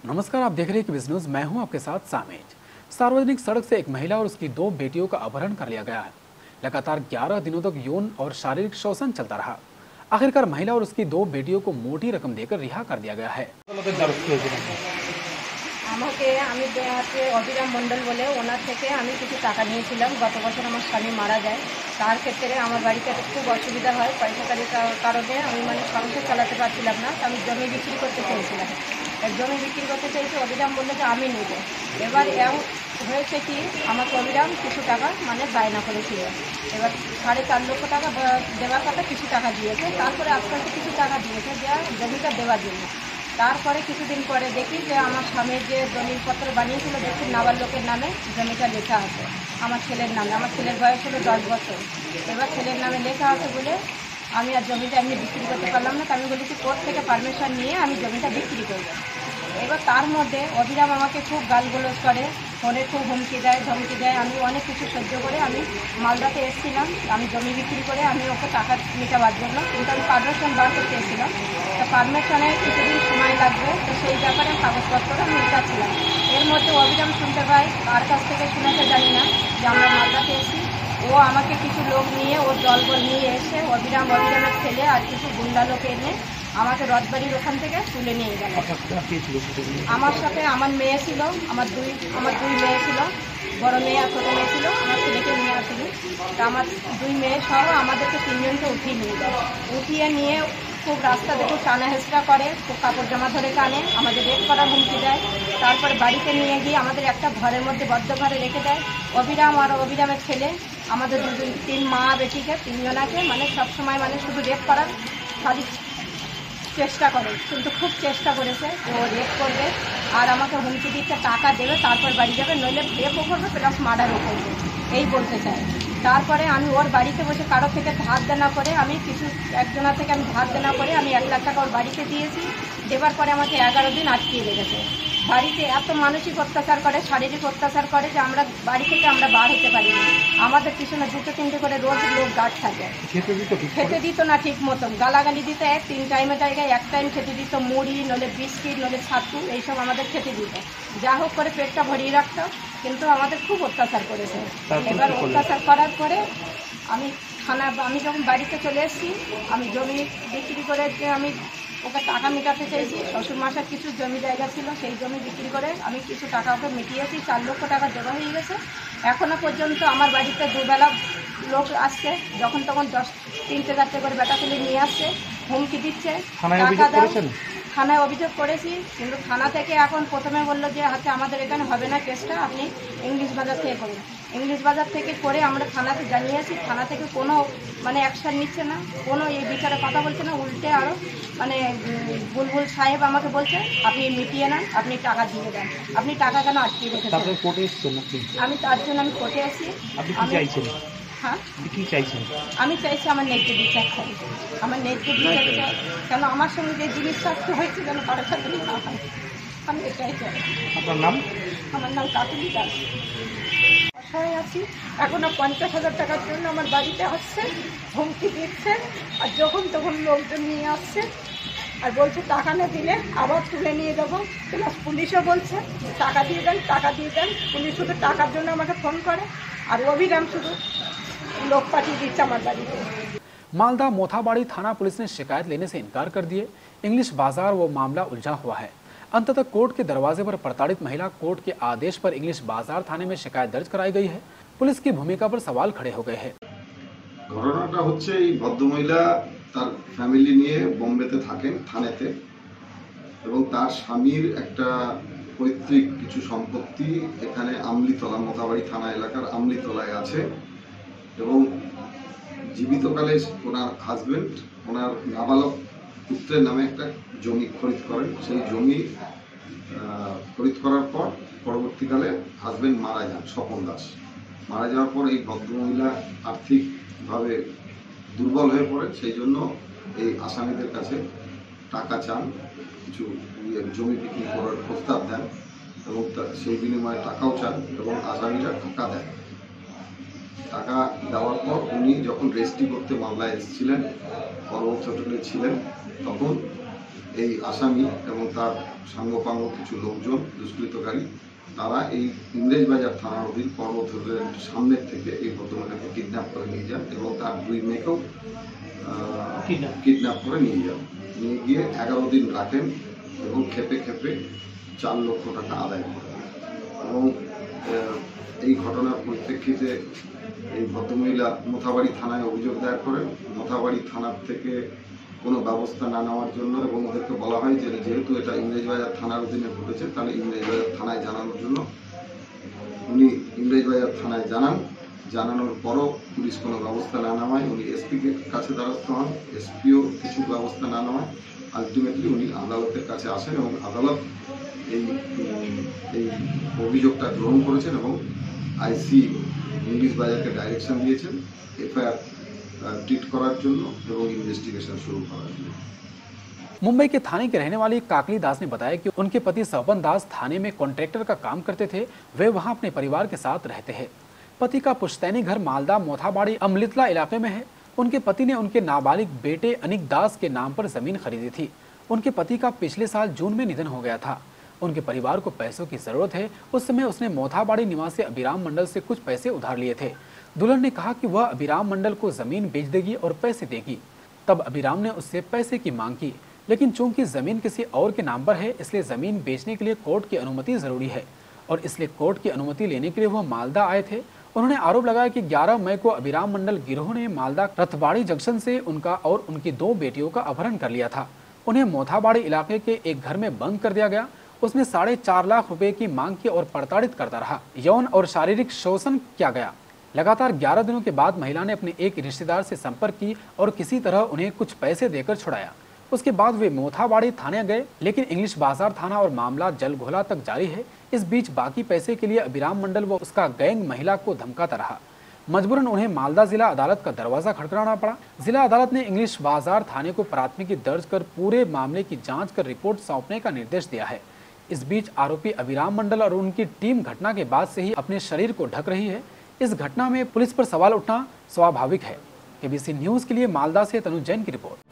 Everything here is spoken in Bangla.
नमस्कार, आप देख रहे हैं कि बिज़ न्यूज़। मैं हूं आपके साथ सामेज। सार्वजनिक सड़क से एक महिला और उसकी 2 बेटियों का अपहरण कर लिया गया है। लगातार 11 दिनों तक यौन और शारीरिक शोषण चलता रहा। आखिरकार महिला और उसकी 2 बेटियों को मोटी रकम देकर रिहा कर दिया गया है। আমাকে আমি অবিরাম মণ্ডল বলে ওনার থেকে আমি কিছু টাকা নিয়েছিলাম। গত বছর আমার স্বামী মারা যায়। তার ক্ষেত্রে আমার বাড়িতে খুব অসুবিধা হয়, পয়সাকারির কারণে আমি সংসার চালাতে পারছিলাম না। আমি জমি বিক্রি করতে চেয়েছিলাম। জমি বিক্রি করতে চেয়েছি, অবিরাম বললো যে আমি নেব। এবার হয়েছে কি, আমাকে অবিরাম কিছু টাকা বায়না করেছিল। এবার 4.5 লক্ষ টাকা দেওয়ার কথা, কিছু টাকা দিয়েছে। তারপরে আস্তে আস্তে কিছু টাকা দিয়েছে যে জমিটা দেওয়ার জন্য। তারপরে কিছুদিন পরে দেখি যে আমার স্বামীর যে দলিলপত্র বানিয়েছিল, দেখি নাবালকের নামে জমিটা লেখা আছে, আমার ছেলের নামে। আমার ছেলের বয়স হলো 10 বছর। এবার ছেলের নামে লেখা আছে বলে আমি আর জমিটা এমনি বিক্রি করতে পারলাম না। আমি বলেছি কোর্ট থেকে পারমিশন নিয়ে আমি জমিটা বিক্রি করবো। এবার তার মধ্যে অবিরাম আমাকে খুব গালগোলজ করে, ফোনে খুব হুমকি দেয়, ধমকি দেয়। আমি অনেক কিছু সহ্য করে আমি মালদাতে এসেছিলাম। আমি জমি বিক্রি করে আমি ওকে টাকা মেটাবার জন্য, কিন্তু আমি পারমিশন বার করতে এসেছিলাম। তা পারমিশনে কিছুদিন সময় লাগবে, তো সেই ব্যাপারে কাগজপত্র আমি মেটাচ্ছিলাম। এর মধ্যে অবিরাম শুনতে পাই, কার কাছ থেকে শুনেছে জানি না, যে আমরা মালদাতে এসেছি। ও আমাকে কিছু লোক নিয়ে, ওর দলবল নিয়ে এসে অবিরামের ছেলে আর কিছু গুন্ডা লোক এনে আমাকে রথবাড়ির ওখান থেকে তুলে নিয়ে গেল। আমার সাথে আমার মেয়ে ছিল, আমার দুই মেয়ে ছিল, বড় মেয়ে আর ছোটো মেয়ে ছিল। আমার ছেলেকে নিয়ে আসিনি। তা আমার 2 মেয়ে সহ আমাদেরকে 3 জনকে উঠিয়ে নিয়ে যায়। উঠিয়ে নিয়ে খুব রাস্তা দেখে টানা হেঁচড়া করে, খুব কাপড় জামা ধরে টানে, আমাদের রেপ করার হুমকি দেয়। তারপরে বাড়িতে নিয়ে গিয়ে আমাদের একটা ঘরের মধ্যে বদ্ধ ঘরে রেখে দেয়। অবিরাম আর অবিরামের ছেলে আমাদের 3 মা বেটিকে 3 জনাকে সবসময় শুধু রেপ করার খালি চেষ্টা করে, কিন্তু খুব চেষ্টা করেছে ও রেপ করবে। আর আমাকে হুমকি দিচ্ছে টাকা দেবে তারপর বাড়ি যাবে, নইলে রেপও করবে প্লাস মার্ডারও করবে, এই বলতে চায়। তারপরে আমি ওর বাড়িতে বসে কারো থেকে ধার দেনা করে, আমি একজনের থেকে আমি ধার দেনা করে আমি 1 লাখ টাকা ওর বাড়িতে দিয়েছি। দেবার পরে আমাকে 11 দিন আটকিয়ে রেখেছে। বাড়িতে এত মানসিক অত্যাচার করে, শারীরিক অত্যাচার করে যে আমরা বাড়ি থেকে বার হতে পারিনি। আমাদের পিছনে 2-3টে করে রোজ লোক গার্ড থাকে। খেতে দিত না ঠিক মতন, গালাগালি দিত। 3 টাইমের জায়গায় 1 টাইম খেতে দিত, মুড়ি নলে বিস্কিট নলে ছাতু, এইসব আমাদের খেতে দিত। যা হোক করে পেটটা ভরিয়ে রাখতো, কিন্তু আমাদের খুব অত্যাচার করেছে। এবার অত্যাচার করার পরে আমি যখন বাড়িতে চলে এসেছি, আমি জমি বিক্রি করে আমি ওকে টাকা মেটাতে চাইছি। শ্বশুরমশার কিছু জমি জায়গা ছিল, সেই জমি বিক্রি করে আমি কিছু টাকা ওকে মিটিয়েছি। 4 লক্ষ টাকা জমা হয়ে গেছে। এখনও পর্যন্ত আমার বাড়িতে দুবেলা লোক আসছে, যখন তখন 3-4টে করে বেটা ছেলে নিয়ে আসছে, হুমকি দিচ্ছে, টাকা দাও। থানায় অভিযোগ করেছি, কিন্তু থানা থেকে এখন প্রথমে বললো যে আমাদের এখানে হবে না কেসটা, আপনি ইংলিশ বাজার থেকে করুন। ইংলিশ বাজার থেকে করে আমরা থানাতে জানিয়েছি। থানা থেকে কোনো অ্যাকশন নিচ্ছে না, কোনো এই বিচারে কথা বলছে না। উল্টে আরও বুলবুল সাহেব আমাকে বলছে, আপনি মিটিয়ে নেন, আপনি টাকা দিয়ে দেন, আপনি টাকা কেন আটকিয়ে রেখেছেন। আমি তার জন্য আমি কোর্টে আসি। হ্যাঁ, আমি চাইছি আমার ন্যায্য বিচার চাই, আমার ন্যায্য বিচার চাই। কেন আমার সঙ্গে যে জিনিসটা হয়েছে যেন কারোর সাথে না হয়, আমি এটাই চাই। আপনার নাম? আমার নাম কাকুলি দাস। বাসায় আছি, এখনও 50,000 টাকার জন্য আমার বাড়িতে আসছে, হুমকি দিচ্ছে। আর যখন তখন লোকজন নিয়ে আসছে আর বলছে টাকা না দিলে আবার তুলে নিয়ে যাবো। প্লাস পুলিশও বলছে টাকা দিয়ে দেন, টাকা দিয়ে দেন। পুলিশ শুধু টাকার জন্য আমাকে ফোন করে, আর অবিরাম শুধু लोग पार्टी दिच्छा আমার বাড়িতে। मालदा मोथाबाड़ी थाना पुलिस ने शिकायत लेने से इनकार कर दिए। इंग्लिश बाजार वो मामला उलझा हुआ है। अंततः कोर्ट के दरवाजे पर प्रताड़ित महिला कोर्ट के आदेश पर इंग्लिश बाजार थाने में शिकायत दर्ज कराई गई है। पुलिस की भूमिका पर सवाल खड़े हो गए हैं। ঘটনাটা হচ্ছে, এই ভদ্রমহিলা তার ফ্যামিলি নিয়ে বোম্বেতে থাকেন থানেতে, এবং তার স্বামীর একটা পৈতৃক কিছু সম্পত্তি এখানে আমলিতলা, মোথাবাড়ি থানা এলাকার আমলিতলায় আছে। এবং জীবিতকালে ওনার হাজবেন্ড ওনার নাবালক পুত্রের নামে একটা জমি খরিদ করেন। সেই জমি খরিদ করার পর পরবর্তীকালে হাজবেন্ড মারা যান, স্বপন দাস। মারা যাওয়ার পর এই ভদ্রমহিলা আর্থিকভাবে দুর্বল হয়ে পড়েন। সেই জন্য এই আসামিদের কাছে টাকা চান, কিছু জমি বিক্রি করার প্রস্তাব দেন, এবং সেই বিনিময়ে টাকাও চান, এবং আসামিরা টাকা দেন। টাকা দেওয়ার পর উনি যখন রেজিস্ট্রি করতে মামলায় এসেছিলেন, পরবর্তী হোটেলে ছিলেন, তখন এই আসামি এবং তার সাঙ্গপাঙ্গ কিছু লোকজন দুষ্কৃতকারী তারা এই ইংরেজবাজার থানার অধীন পর্বত হোটেলের সামনের থেকে এই ভদ্রমহিলাকে কিডন্যাপ করে নিয়ে যান এবং তার 2 মেয়েকেও কিডন্যাপ করে নিয়ে যান। নিয়ে গিয়ে 11 দিন রাখেন এবং খেপে খেপে 4 লক্ষ টাকা আদায় করেন। এবং এই ঘটনার পরিপ্রেক্ষিতে এই ভদ্রমহিলা মোথাবাড়ি থানায় অভিযোগ দায়ের করেন। মোথাবাড়ি থানার থেকে কোনো ব্যবস্থা না নেওয়ার জন্য এবং ওদেরকে বলা হয় যে যেহেতু এটা ইংরেজবাজার থানার অধীনে ঘটেছে তাহলে ইংরেজবাজার থানায় জানানোর জন্য উনি ইংরেজবাজার থানায় জানানোর পরও পুলিশ কোনো ব্যবস্থা না নেওয়ায় উনি এসপিকে কাছে দ্বারস্থ হন। এসপিও কিছু ব্যবস্থা না নেওয়ায় আলটিমেটলি উনি আদালতের কাছে আসেন এবং আদালত এই অভিযোগটা গ্রহণ করেছেন এবং আইসি ইংলিশ বাজারকে ডাইরেকশন दिए एफआईआर ट्रीट करार जন্য এবং ইনভেস্টিগেশন शुरू करार जন্য। मुंबई के थाने के रहने वाले काकली दास ने बताया कि उनके पति सौपन दास थाने में कॉन्ट्रैक्टर का काम करते थे। वे वहां अपने परिवार के साथ रहते हैं। पति का पुश्तैनी घर मालदा मोथाबाड़ी अमलितला इलाके में है। उनके पति ने उनके नाबालिग बेटे अनिक दास के नाम पर जमीन खरीदी थी। उनके पति का पिछले साल जून में निधन हो गया था। उनके परिवार को पैसों की जरूरत है। उस समय उसने मोथाबाड़ी निवासी अभिराम मंडल से कुछ पैसे उधार लिए थे। दुल्हन ने कहा कि वह अभिराम मंडल को जमीन बेच देगी और पैसे देगी। तब अभिराम ने उससे पैसे की मांग की, लेकिन चूंकि जमीन किसी और के नाम पर है इसलिए जमीन बेचने के लिए कोर्ट की अनुमति जरूरी है और इसलिए कोर्ट की अनुमति लेने के लिए वह मालदा आए थे। उन्होंने आरोप लगाया कि 11 मई को अभिराम मंडल गिरोह ने मालदा रथबाड़ी जंक्शन से उनका और उनकी 2 बेटियों का अपहरण कर लिया था। उन्हें मोथाबाड़ी इलाके के एक घर में बंद कर दिया गया। उसने 4.5 लाख रुपए की मांग की और प्रताड़ित करता रहा। यौन और शारीरिक शोषण किया गया। लगातार 11 दिनों के बाद महिला ने अपने एक रिश्तेदार से संपर्क की और किसी तरह उन्हें कुछ पैसे देकर छुड़ाया। उसके बाद वे मोथाबाड़ी थाने गए, लेकिन इंग्लिश बाजार थाना और मामला जलघोला तक जारी है। इस बीच बाकी पैसे के लिए अभिराम मंडल व उसका गैंग महिला को धमकाता रहा। मजबूरन उन्हें मालदा जिला अदालत का दरवाजा खड़खड़ाना पड़ा। जिला अदालत ने इंग्लिश बाजार थाने को प्राथमिकी दर्ज कर पूरे मामले की जांच कर रिपोर्ट सौंपने का निर्देश दिया है। इस बीच आरोपी अभिराम मंडल और उनकी टीम घटना के बाद से ही अपने शरीर को ढक रही है। इस घटना में पुलिस पर सवाल उठना स्वाभाविक है। केबीसी न्यूज के लिए मालदा से तनु जैन की रिपोर्ट।